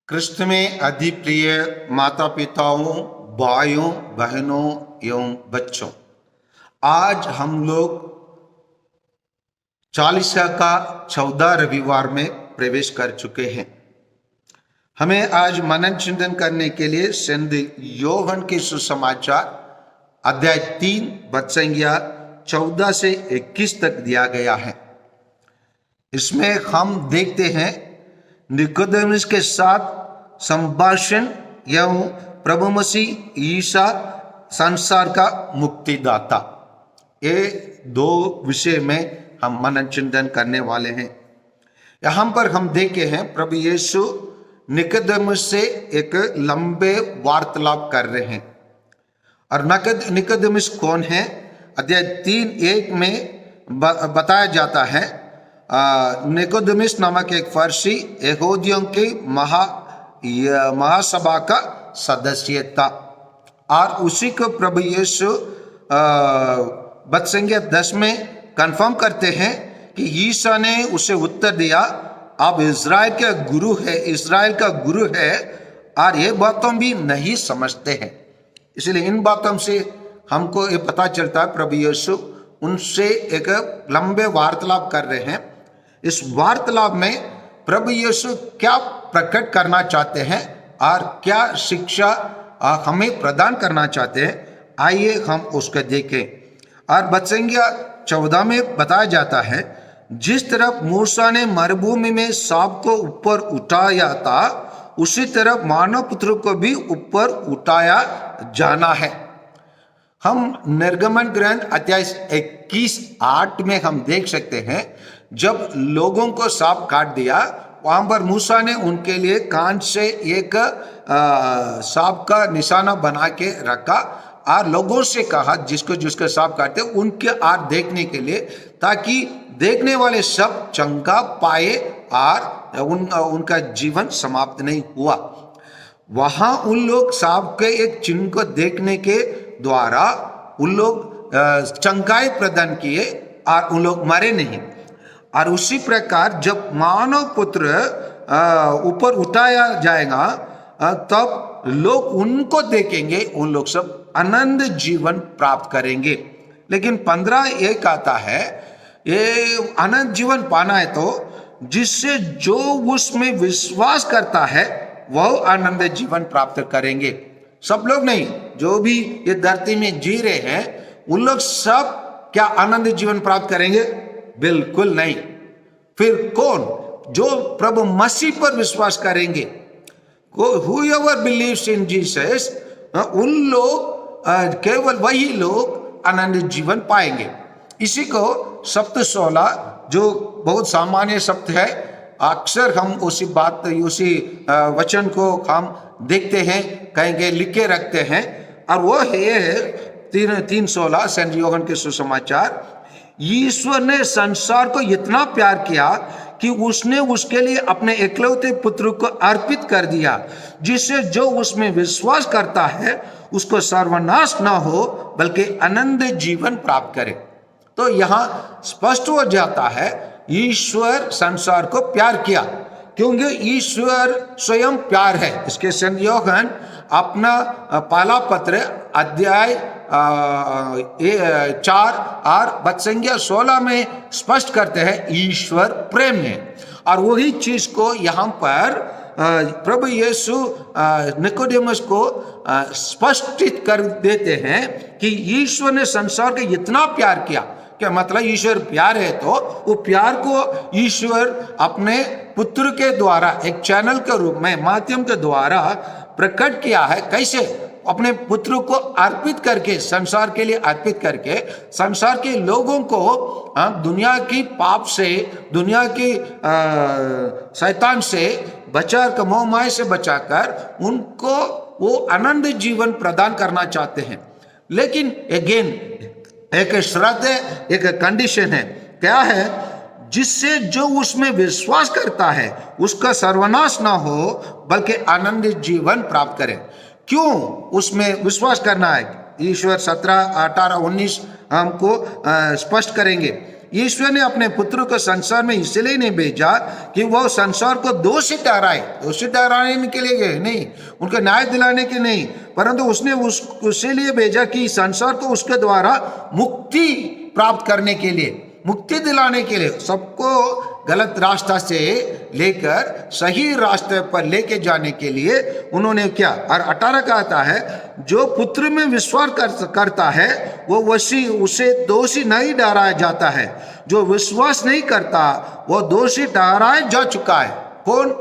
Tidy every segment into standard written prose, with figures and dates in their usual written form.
कृष्ण में अति प्रिय माता पिताओं, भाइयों, बहनों एवं बच्चों, आज हम लोग चालीसा का 14 रविवार में प्रवेश कर चुके हैं। हमें आज मनन चिंतन करने के लिए संत योहन के सुसमाचार अध्याय 3 वचन संख्या 14 से 21 तक दिया गया है। इसमें हम देखते हैं निकोदेमुस के साथ संभाषण एवं प्रभु मसीह ईसा संसार का मुक्तिदाता, ये दो विषय में हम मनन चिंतन करने वाले हैं। यहाँ पर हम देखे हैं प्रभु यीशु निकोदेमुस से एक लंबे वार्तालाप कर रहे हैं। और निकोदेमुस कौन है? अध्याय 3:1 में बताया जाता है निकोदेमुस नामक एक फरीसी यहूदियों की महासभा का सदस्य था। और उसी को प्रभु यीशु वचन संख्या 10 में कंफर्म करते हैं कि ईसा ने उसे उत्तर दिया, आप इज़राइल का गुरु है और ये बातों भी नहीं समझते हैं। इसलिए इन बातों से हमको ये पता चलता है प्रभु यीशु उनसे एक लंबे वार्तालाप कर रहे हैं। इस वार्तालाप में प्रभु यीशु क्या प्रकट करना चाहते हैं और क्या शिक्षा हमें प्रदान करना चाहते हैं, आइए हम उसको देखें। और वचन संख्या 14 में बताया जाता है, जिस तरह मूसा ने मरुभूमि में सांप को ऊपर उठाया था, उसी तरह मानव पुत्र को भी ऊपर उठाया जाना है। हम निर्गमन ग्रंथ अध्याय 21:8 में हम देख सकते हैं, जब लोगों को सांप काट दिया, वहां पर मूसा ने उनके लिए कान से एक सांप का निशाना बना के रखा और लोगों से कहा जिसको सांप काटते उनके आर देखने के लिए, ताकि देखने वाले सब चंगा पाए और उनका जीवन समाप्त नहीं हुआ। वहां उन लोग सांप के एक चिन्ह को देखने के द्वारा उन लोग चंगाई प्रदान किए और उन लोग मरे नहीं। और उसी प्रकार जब मानव पुत्र ऊपर उठाया जाएगा, तब लोग उनको देखेंगे, उन लोग सब आनंद जीवन प्राप्त करेंगे। लेकिन 15:1 आता है, ये आनंद जीवन पाना है तो जिससे जो उसमें विश्वास करता है वह आनंद जीवन प्राप्त करेंगे। सब लोग नहीं, जो भी ये धरती में जी रहे हैं उन लोग सब क्या आनंद जीवन प्राप्त करेंगे? बिल्कुल नहीं। फिर कौन? जो प्रभु मसीह पर विश्वास करेंगे, whoever believes in Jesus, उन लोग केवल वही लोग आनंद जीवन पाएंगे। इसी को सप्त 16 जो बहुत सामान्य शब्द है, अक्सर हम उसी वचन को हम देखते हैं, कहेंगे लिखे रखते हैं, और वो है 3:16 संत योहन के सुसमाचार, ईश्वर ने संसार को इतना प्यार किया कि उसने उसके लिए अपने एकलौते पुत्र को अर्पित कर दिया, जिससे जो उसमें विश्वास करता है उसको सर्वनाश ना हो बल्कि आनंद जीवन प्राप्त करे। तो यहाँ स्पष्ट हो जाता है ईश्वर संसार को प्यार किया, क्योंकि ईश्वर स्वयं प्यार है। इसके संत योहन अपना पहला पत्र अध्याय 4 और वचन संख्या 16 में स्पष्ट करते हैं ईश्वर प्रेम है। और वही चीज को यहाँ पर प्रभु यीशु निकोदेमुस को स्पष्टित कर देते हैं कि ईश्वर ने संसार को इतना प्यार किया। क्या मतलब? ईश्वर प्यार है तो वो प्यार को ईश्वर अपने पुत्र के द्वारा एक चैनल के रूप में, माध्यम के द्वारा प्रकट किया है। कैसे? अपने पुत्र को अर्पित करके, संसार के लिए अर्पित करके, संसार के लोगों को दुनिया की पाप से, दुनिया की शैतान से बचाकर, मोह माया से बचाकर उनको वो आनंद जीवन प्रदान करना चाहते हैं। लेकिन अगेन एक शर्त है, एक कंडीशन है। क्या है? जिससे जो उसमें विश्वास करता है उसका सर्वनाश ना हो बल्कि आनंद जीवन प्राप्त करे। क्यों उसमें विश्वास करना है? ईश्वर 17, 18, 19 हमको स्पष्ट करेंगे। ईश्वर ने अपने पुत्र को संसार में इसलिए नहीं भेजा कि वह संसार को दोषी ठहराने के लिए नहीं, उनका न्याय दिलाने के नहीं, परंतु उसने उसके लिए भेजा कि संसार को उसके द्वारा मुक्ति प्राप्त करने के लिए, मुक्ति दिलाने के लिए, सबको गलत रास्ता से लेकर सही रास्ते पर लेके जाने के लिए उन्होंने क्या। और 18 कहता है, जो पुत्र में विश्वास करता है वो वशी उसे दोषी नहीं ठहराया जाता है, जो विश्वास नहीं करता वो दोषी ठहराया जा चुका है। कौन?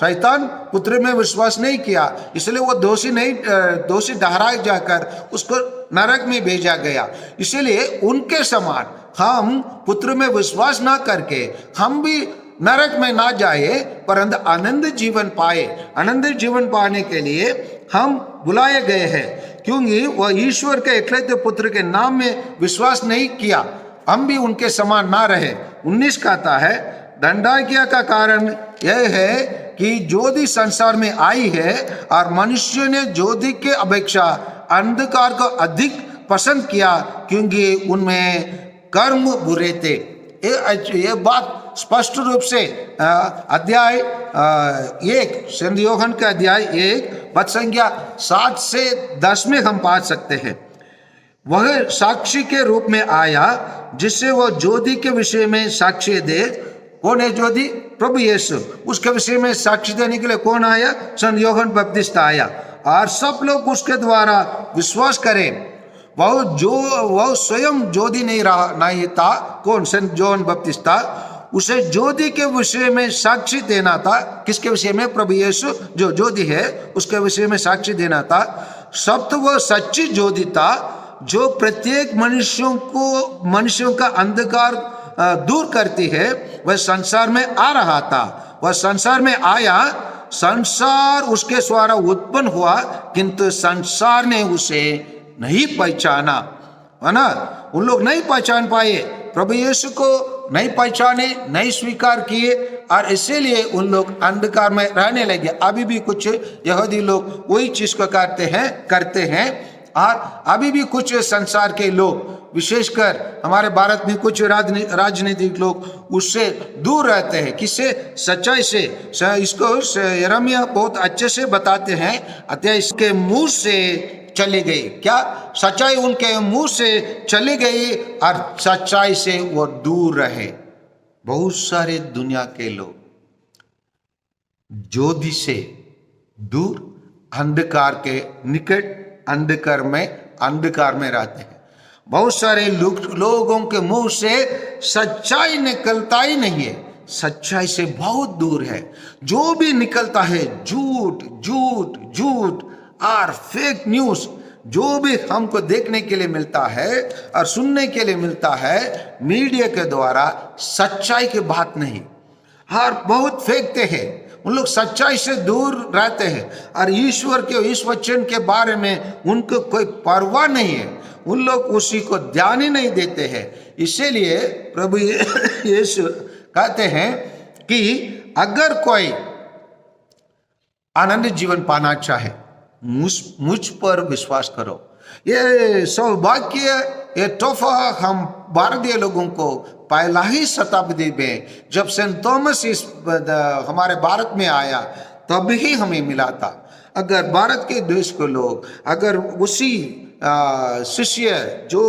शैतान पुत्र में विश्वास नहीं किया, इसलिए वो दोषी ठहराया जाकर उसको नरक में भेजा गया। इसलिए उनके समान हम पुत्र में विश्वास ना करके हम भी नरक में ना जाए, परंतु आनंद जीवन पाए। आनंद जीवन पाने के लिए हम बुलाए गए हैं, क्योंकि वह ईश्वर के एकलौते पुत्र के नाम में विश्वास नहीं किया, हम भी उनके समान ना रहे। 19 कहता है, दंडाज्ञा का कारण यह है कि ज्योति संसार में आई है और मनुष्य ने ज्योति के अपेक्षा अंधकार को अधिक पसंद किया, क्योंकि उनमें कर्म बुरे थे। ये बात स्पष्ट रूप से अध्याय 1 संत यूहन्ना का अध्याय 1 पद संख्या 7 से 10 में हम पा सकते हैं। वह साक्षी के रूप में आया जिससे वह ज्योति के विषय में साक्ष्य दे। कौन है ज्योति? प्रभु यीशु। उसके विषय में साक्ष्य देने के लिए कौन आया? संत यूहन्ना बपतिस्ता आया, और सब लोग उसके द्वारा विश्वास करें। वह स्वयं ज्योति नहीं था। कौन? संत यूहन्ना बपतिस्ता। उसे ज्योति के विषय में साक्षी देना था। किसके विषय में? प्रभु यीशु जो ज्योति है उसके विषय में साक्षी देना था। सब तो वह सच्ची ज्योति था जो प्रत्येक मनुष्यों का अंधकार दूर करती है। वह संसार में आ रहा था, वह संसार में आया, संसार उसके द्वारा उत्पन्न हुआ, किंतु संसार ने उसे नहीं पहचाना, है ना। उन लोग नहीं पहचान पाए, प्रभु यीशु को नहीं पहचाने, नहीं स्वीकार किए, और इसीलिए उन लोग अंधकार में रहने लगे। अभी भी कुछ यहूदी लोग वही चीज को करते हैं, और अभी भी कुछ संसार के लोग, विशेषकर हमारे भारत में कुछ राजनीतिक लोग उससे दूर रहते हैं। किससे? सच्चाई से। इसको यिर्मयाह बहुत अच्छे से बताते हैं। अतः इसके मुंह से चली गई। क्या? सच्चाई उनके मुंह से चली गई और सच्चाई से वो दूर रहे। बहुत सारे दुनिया के लोग ज्योति से दूर, अंधकार के निकट, अंधकार में रहते हैं। बहुत सारे लोगों के मुंह से सच्चाई निकलता ही नहीं है, सच्चाई से बहुत दूर है। जो भी निकलता है झूठ और फेक न्यूज, जो भी हमको देखने के लिए मिलता है और सुनने के लिए मिलता है मीडिया के द्वारा, सच्चाई की बात नहीं, हर बहुत फेंकते हैं। उन लोग सच्चाई से दूर रहते हैं, और ईश्वर के इस वचन के बारे में उनको कोई परवाह नहीं है। उन लोग उसी को ध्यान ही नहीं देते हैं। इसीलिए प्रभु यीशु कहते हैं कि अगर कोई आनंद जीवन पाना चाहे, मुझ पर विश्वास करो। ये सौभाग्य, ये तोहफा हम भारतीय लोगों को पहला ही शताब्दी में, जब सेंट थॉमस हमारे भारत में आया, तब ही हमें मिला था। अगर भारत के देश के लोग अगर उसी शिष्य जो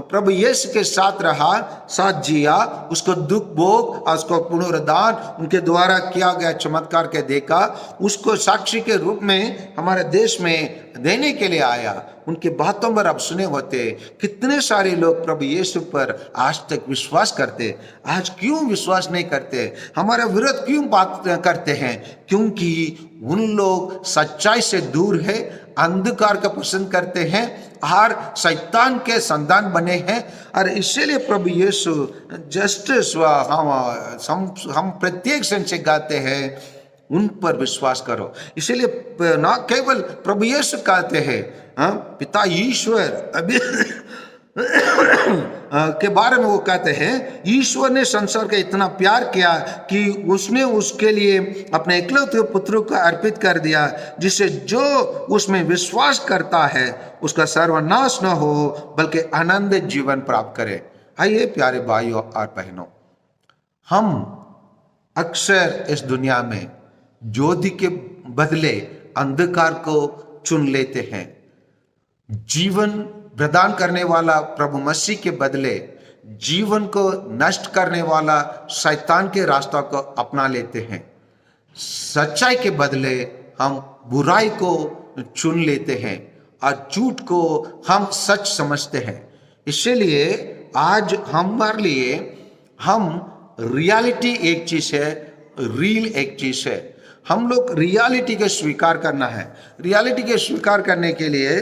प्रभु यीशु के साथ रहा, साथ जिया, उसको दुख भोग और उसको पुनरुद्धान उनके द्वारा किया गया चमत्कार के देखा, उसको साक्षी के रूप में हमारे देश में देने के लिए आया, उनकी बातों पर अब सुने होते। कितने सारे लोग प्रभु यीशु पर आज तक विश्वास करते, आज क्यों विश्वास नहीं करते? हमारा विरोध क्यों बात करते हैं? क्योंकि उन लोग सच्चाई से दूर है, अंधकार का पसंद करते हैं, हर शैतान के संतान बने हैं। और इसीलिए प्रभु यीशु जस्टिस हम प्रत्येक से गाते हैं, उन पर विश्वास करो। इसीलिए ना केवल प्रभु यीशु कहते हैं, पिता ईश्वर अभी के बारे में वो कहते हैं, ईश्वर ने संसार का इतना प्यार किया कि उसने उसके लिए अपने इकलौते पुत्र को अर्पित कर दिया, जिससे जो उसमें विश्वास करता है उसका सर्वनाश न हो बल्कि आनंद जीवन प्राप्त करे। आइए प्यारे भाइयों और बहनों, हम अक्सर इस दुनिया में ज्योति के बदले अंधकार को चुन लेते हैं। जीवन प्रदान करने वाला प्रभु मसीह के बदले जीवन को नष्ट करने वाला शैतान के रास्ता को अपना लेते हैं। सच्चाई के बदले हम बुराई को चुन लेते हैं और झूठ को हम सच समझते हैं। इसलिए आज हमारे लिए हम रियलिटी एक चीज है, रील एक चीज है। हम लोग रियलिटी को स्वीकार करना है। रियलिटी के स्वीकार करने के लिए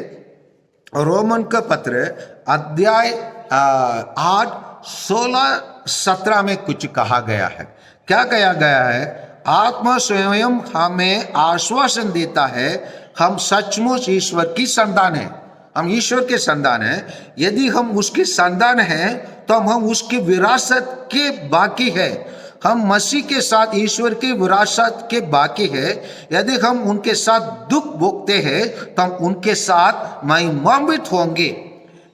रोमन का पत्र अध्याय 8, 16, 17 में कुछ कहा गया है। क्या कहा गया है? आत्मा स्वयं हमें आश्वासन देता है हम सचमुच ईश्वर की संतान है। हम ईश्वर के संतान हैं। यदि हम उसके संतान हैं तो हम उसकी विरासत के बाकी है। हम मसीह के साथ ईश्वर की विरासत के बाकी है। यदि हम उनके साथ दुख भोगते हैं तो हम उनके साथ महिमान्वित होंगे।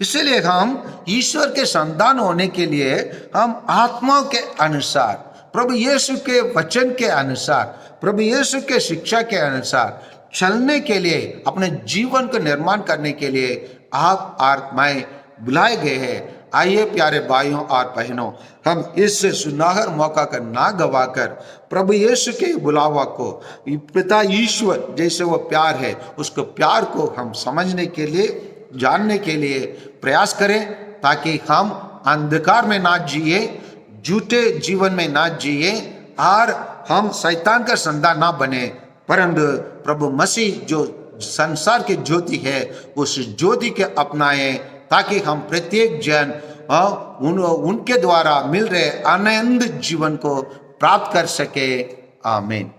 इसलिए हम ईश्वर के संतान होने के लिए हम आत्मा के अनुसार, प्रभु यीशु के वचन के अनुसार, प्रभु यीशु के शिक्षा के अनुसार चलने के लिए, अपने जीवन को निर्माण करने के लिए आप और मैं बुलाए गए हैं। आइए प्यारे भाइयों और बहनों, हम इस सुनहर मौका का ना गवाकर प्रभु यीशु के बुलावा को, पिता ईश्वर जैसे वो प्यार है, उसको प्यार को हम समझने के लिए, जानने के लिए प्रयास करें, ताकि हम अंधकार में ना जिए, झूठे जीवन में ना जिए और हम शैतान का संतान ना बने, परंतु प्रभु मसीह जो संसार की ज्योति है उस ज्योति के अपनाएं, ताकि हम प्रत्येक जन उनके द्वारा मिल रहे आनंद जीवन को प्राप्त कर सके। आमीन।